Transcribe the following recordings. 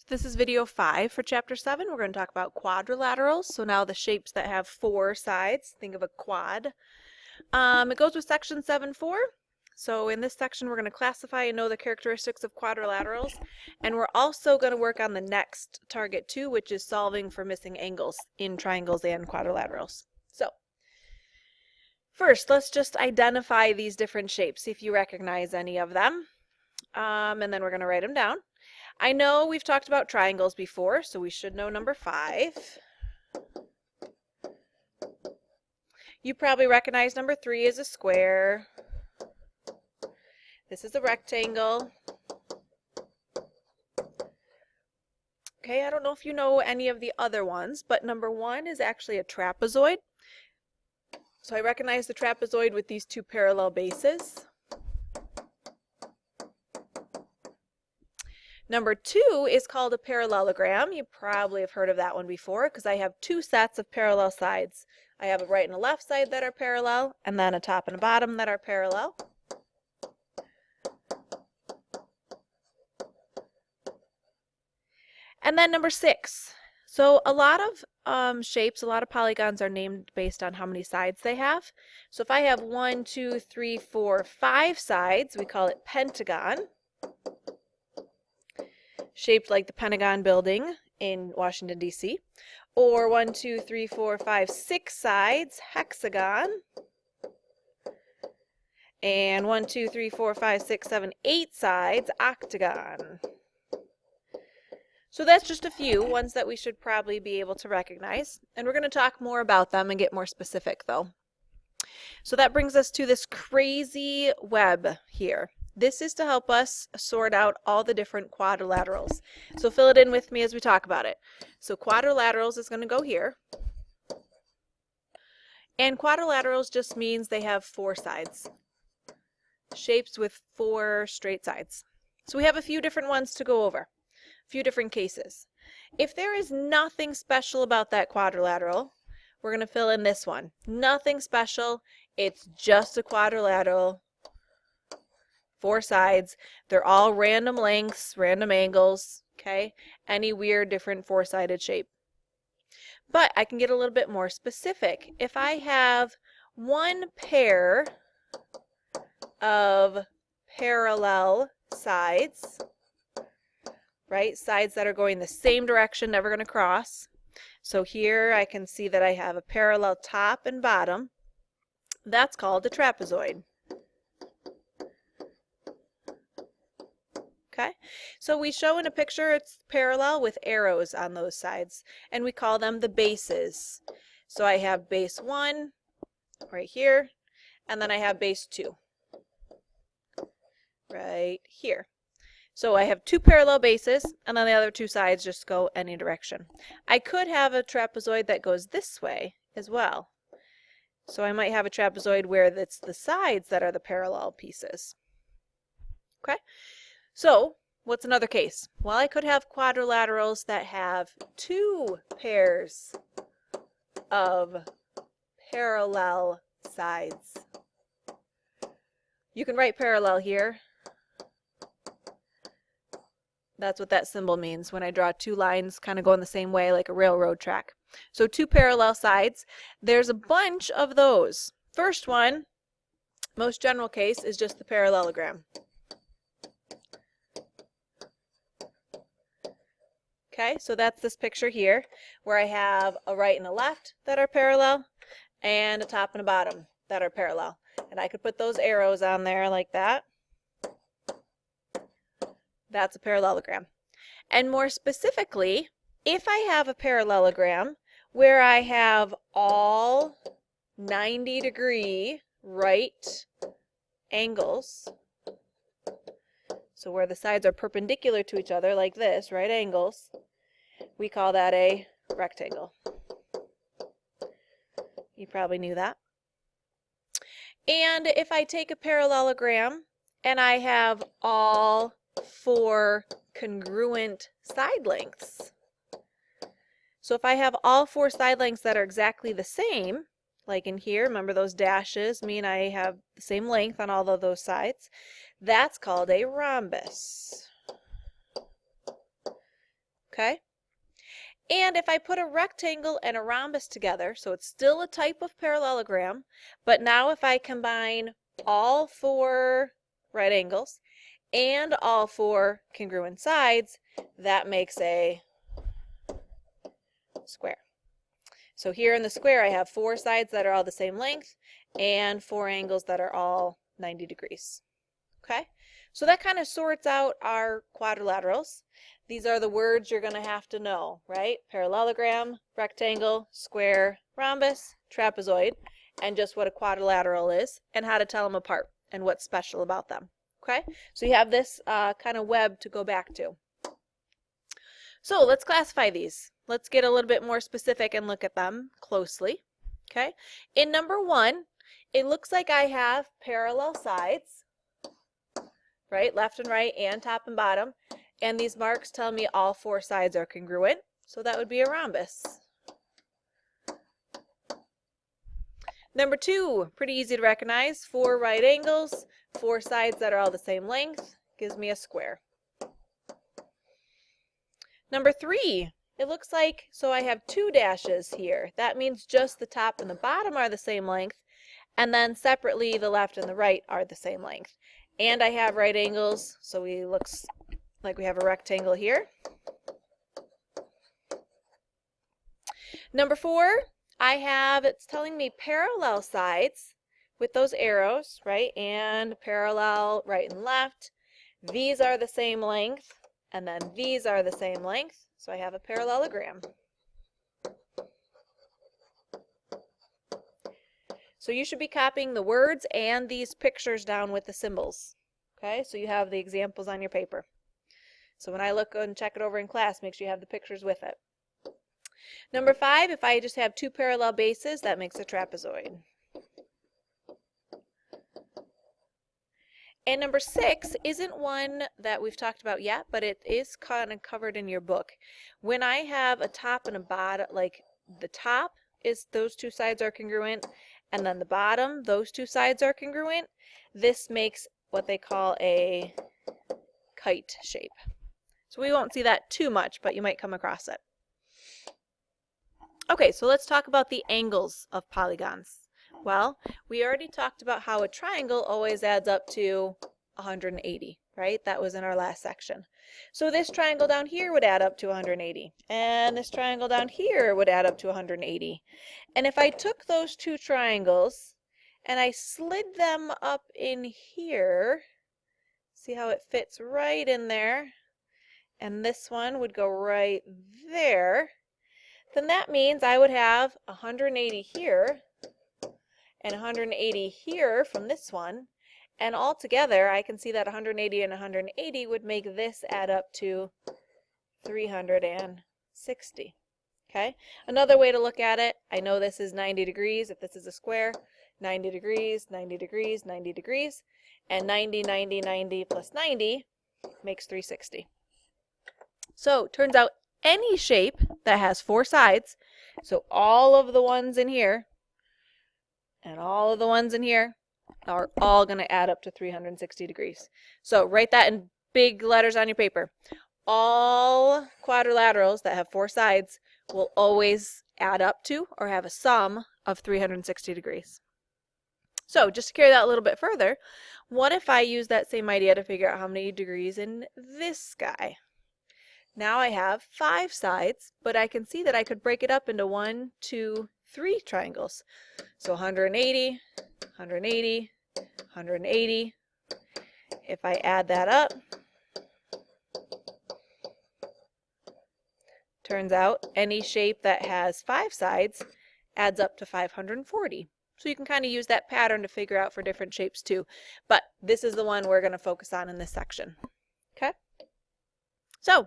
This is video 5 for chapter 7. We're going to talk about quadrilaterals. So now the shapes that have 4 sides, think of a quad. It goes with section 7.4. So in this section we're going to classify and know the characteristics of quadrilaterals. And we're also going to work on the next target 2, which is solving for missing angles in triangles and quadrilaterals. So first, let's just identify these different shapes, see if you recognize any of them. And then we're going to write them down. I know we've talked about triangles before, so we should know number 5. You probably recognize number 3 as a square. This is a rectangle. Okay, I don't know if you know any of the other ones, but number 1 is actually a trapezoid. So I recognize the trapezoid with these 2 parallel bases. Number 2 is called a parallelogram. You probably have heard of that one before because I have 2 sets of parallel sides. I have a right and a left side that are parallel, and then a top and a bottom that are parallel. And then number 6. So a lot of shapes, a lot of polygons are named based on how many sides they have. So if I have 1, 2, 3, 4, 5 sides, we call it pentagon. Shaped like the Pentagon building in Washington, D.C. Or 1, 2, 3, 4, 5, 6 sides, hexagon. And 1, 2, 3, 4, 5, 6, 7, 8 sides, octagon. So that's just a few ones that we should probably be able to recognize. And we're going to talk more about them and get more specific though. So that brings us to this crazy web here. This is to help us sort out all the different quadrilaterals. So fill it in with me as we talk about it. So quadrilaterals is going to go here. And quadrilaterals just means they have 4 sides. Shapes with 4 straight sides. So we have a few different ones to go over. A few different cases. If there is nothing special about that quadrilateral, we're going to fill in this one. Nothing special. It's just a quadrilateral. 4 sides. They're all random lengths, random angles, okay? Any weird different 4-sided shape. But I can get a little bit more specific. If I have 1 pair of parallel sides, right? Sides that are going the same direction, never going to cross. So here I can see that I have a parallel top and bottom. That's called a trapezoid. Okay, so we show in a picture it's parallel with arrows on those sides, and we call them the bases. So I have base 1 right here, and then I have base 2 right here. So I have 2 parallel bases, and then the other 2 sides just go any direction. I could have a trapezoid that goes this way as well. So I might have a trapezoid where it's the sides that are the parallel pieces. Okay? So, what's another case? Well, I could have quadrilaterals that have 2 pairs of parallel sides. You can write parallel here. That's what that symbol means when I draw 2 lines kind of going the same way like a railroad track. So 2 parallel sides. There's a bunch of those. First one, most general case, is just the parallelogram. Okay, so that's this picture here where I have a right and a left that are parallel and a top and a bottom that are parallel. And I could put those arrows on there like that. That's a parallelogram. And more specifically, if I have a parallelogram where I have all 90-degree right angles, so where the sides are perpendicular to each other like this, right angles, we call that a rectangle. You probably knew that. And if I take a parallelogram and I have all 4 congruent side lengths, so if I have all 4 side lengths that are exactly the same, like in here, remember those dashes mean I have the same length on all of those sides, that's called a rhombus. okay? And if I put a rectangle and a rhombus together, so it's still a type of parallelogram, but now if I combine all 4 right angles and all 4 congruent sides, that makes a square. So here in the square, I have 4 sides that are all the same length and 4 angles that are all 90 degrees. Okay, so that kind of sorts out our quadrilaterals. These are the words you're going to have to know, right? Parallelogram, rectangle, square, rhombus, trapezoid, and just what a quadrilateral is and how to tell them apart and what's special about them. Okay, so you have this kind of web to go back to. So let's classify these. Let's get a little bit more specific and look at them closely. Okay, in number 1, it looks like I have parallel sides, right? Left and right and top and bottom. And these marks tell me all 4 sides are congruent. So that would be a rhombus. Number 2, pretty easy to recognize. 4 right angles, 4 sides that are all the same length, gives me a square. Number 3, it looks like, so I have 2 dashes here. That means just the top and the bottom are the same length, and then separately the left and the right are the same length. And I have right angles, so it looks like we have a rectangle here. Number 4, it's telling me parallel sides with those arrows, right? And parallel right and left. These are the same length, and then these are the same length. So I have a parallelogram. So you should be copying the words and these pictures down with the symbols. Okay, so you have the examples on your paper. So when I look and check it over in class, make sure you have the pictures with it. Number 5, if I just have 2 parallel bases, that makes a trapezoid. And number 6 isn't one that we've talked about yet, but it is kind of covered in your book. When I have a top and a bottom, like the top is those 2 sides are congruent, and then the bottom, those 2 sides are congruent, this makes what they call a kite shape. So we won't see that too much, but you might come across it. Okay, so let's talk about the angles of polygons. Well, we already talked about how a triangle always adds up to 180, right? That was in our last section. So this triangle down here would add up to 180, and this triangle down here would add up to 180. And if I took those 2 triangles and I slid them up in here, see how it fits right in there, and this one would go right there, then that means I would have 180 here and 180 here from this one, and all together I can see that 180 and 180 would make this add up to 360. Okay, another way to look at it, I know this is 90 degrees if this is a square, 90 degrees, 90 degrees, 90 degrees, and 90, 90, 90 plus 90 makes 360. So turns out any shape that has 4 sides, so all of the ones in here and all of the ones in here are all going to add up to 360 degrees. So write that in big letters on your paper. All quadrilaterals that have 4 sides will always add up to or have a sum of 360 degrees. So just to carry that a little bit further, what if I use that same idea to figure out how many degrees in this guy? Now I have 5 sides, but I can see that I could break it up into 1, 2, 3 triangles. So 180, 180, 180. If I add that up, turns out any shape that has 5 sides adds up to 540. So you can kind of use that pattern to figure out for different shapes too. But this is the one we're going to focus on in this section. Okay? So,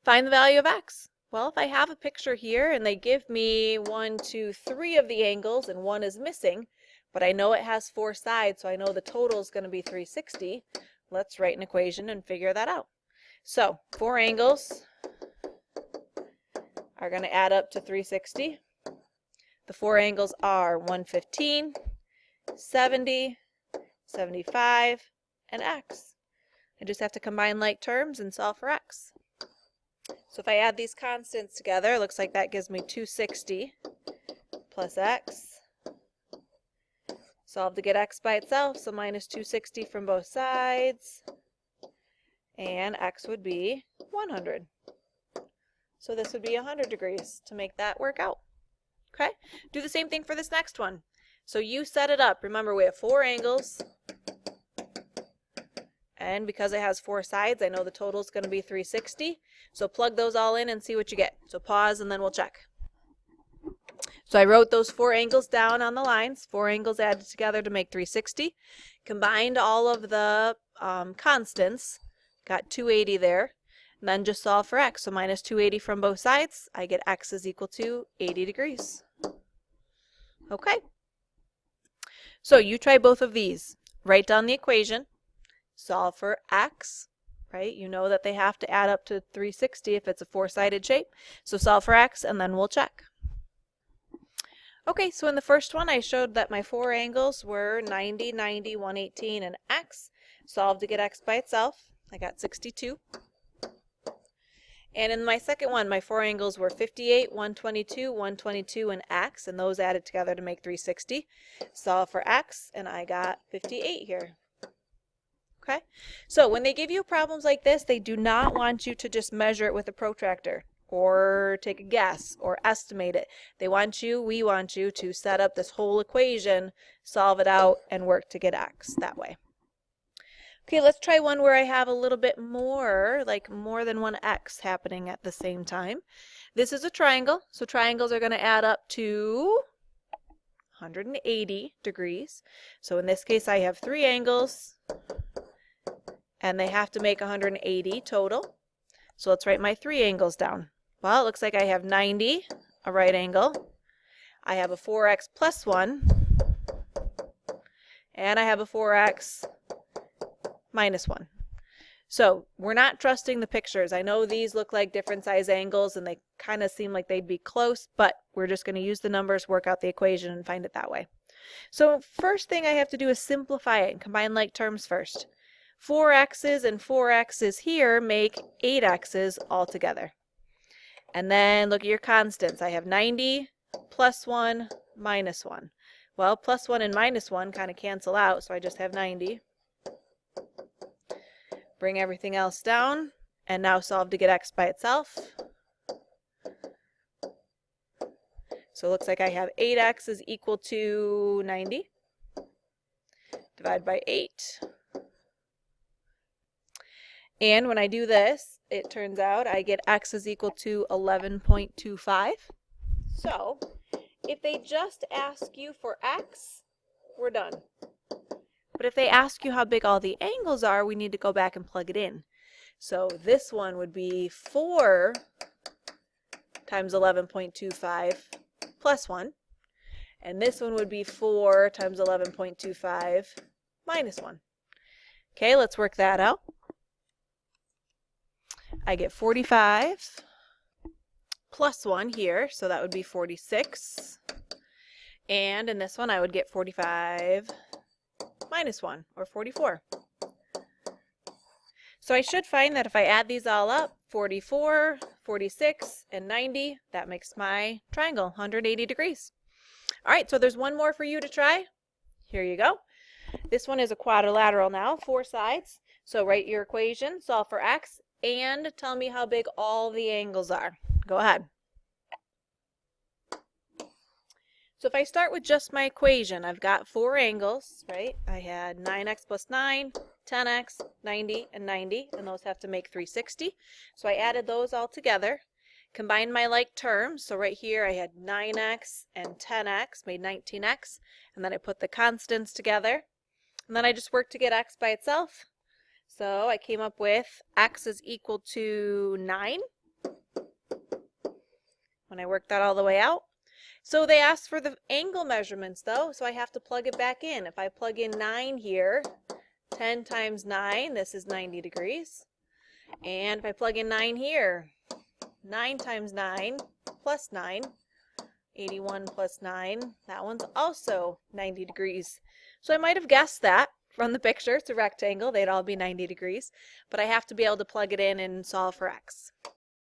find the value of x. Well, if I have a picture here and they give me 1, 2, 3 of the angles and one is missing, but I know it has 4 sides, so I know the total is going to be 360, let's write an equation and figure that out. So, 4 angles are going to add up to 360. The 4 angles are 115, 70, 75, and x. I just have to combine like terms and solve for x. So So if I add these constants together, it looks like that gives me 260 plus x. Solve to get x by itself, so minus 260 from both sides. And x would be 100. So this would be 100 degrees to make that work out. Okay? Do the same thing for this next one. So you set it up. Remember, we have 4 angles. And because it has 4 sides, I know the total is going to be 360. So plug those all in and see what you get. So pause and then we'll check. So I wrote those 4 angles down on the lines. 4 angles added together to make 360. Combined all of the constants. Got 280 there. And then just solve for x. So minus 280 from both sides. I get x is equal to 80 degrees. Okay. So you try both of these. Write down the equation. Solve for x. Right? You know that they have to add up to 360 if it's a 4-sided shape. So solve for x and then we'll check. Okay, so in the first one I showed that my 4 angles were 90, 90, 118, and x. Solve to get x by itself. I got 62. And in my second one, my 4 angles were 58, 122, 122, and x, and those added together to make 360. Solve for x, and I got 58 here. Okay, so when they give you problems like this, they do not want you to just measure it with a protractor or take a guess or estimate it. We want you to set up this whole equation, solve it out, and work to get x that way. Okay, let's try one where I have a little bit more, like more than one x happening at the same time. This is a triangle, so triangles are going to add up to 180 degrees. So in this case, I have 3 angles, and they have to make 180 total. So let's write my 3 angles down. Well, it looks like I have 90, a right angle. I have a 4x plus 1, and I have a 4x minus 1. So we're not trusting the pictures. I know these look like different size angles and they kind of seem like they'd be close, but we're just going to use the numbers, work out the equation, and find it that way. So first thing I have to do is simplify it and combine like terms first. 4x's and 4x's here make 8x's all together. And then look at your constants. I have 90 plus 1 minus 1. Well, plus 1 and minus 1 kind of cancel out, so I just have 90. Bring everything else down, and now solve to get x by itself. So it looks like I have 8x is equal to 90. Divide by 8. And when I do this, it turns out I get x is equal to 11.25. So if they just ask you for x, we're done. But if they ask you how big all the angles are, we need to go back and plug it in. So this one would be 4 times 11.25 plus 1. And this one would be 4 times 11.25 minus 1. Okay, let's work that out. I get 45 plus 1 here, so that would be 46. And in this one, I would get 45 minus 1, or 44. So I should find that if I add these all up, 44, 46, and 90, that makes my triangle 180 degrees. All right, so there's one more for you to try. Here you go. This one is a quadrilateral now, 4 sides. So write your equation, solve for x, and tell me how big all the angles are. Go ahead. So if I start with just my equation, I've got 4 angles, right? I had 9x plus 9, 10x, 90, and 90, and those have to make 360. So I added those all together, combined my like terms. So right here I had 9x and 10x, made 19x, and then I put the constants together. And then I just worked to get x by itself. So I came up with x is equal to 9 when I worked that all the way out. So they asked for the angle measurements though, so I have to plug it back in. If I plug in 9 here, 10 times 9, this is 90 degrees. And if I plug in 9 here, 9 times 9 plus 9, 81 plus 9, that one's also 90 degrees. So I might have guessed that from the picture. It's a rectangle, they'd all be 90 degrees, but I have to be able to plug it in and solve for x.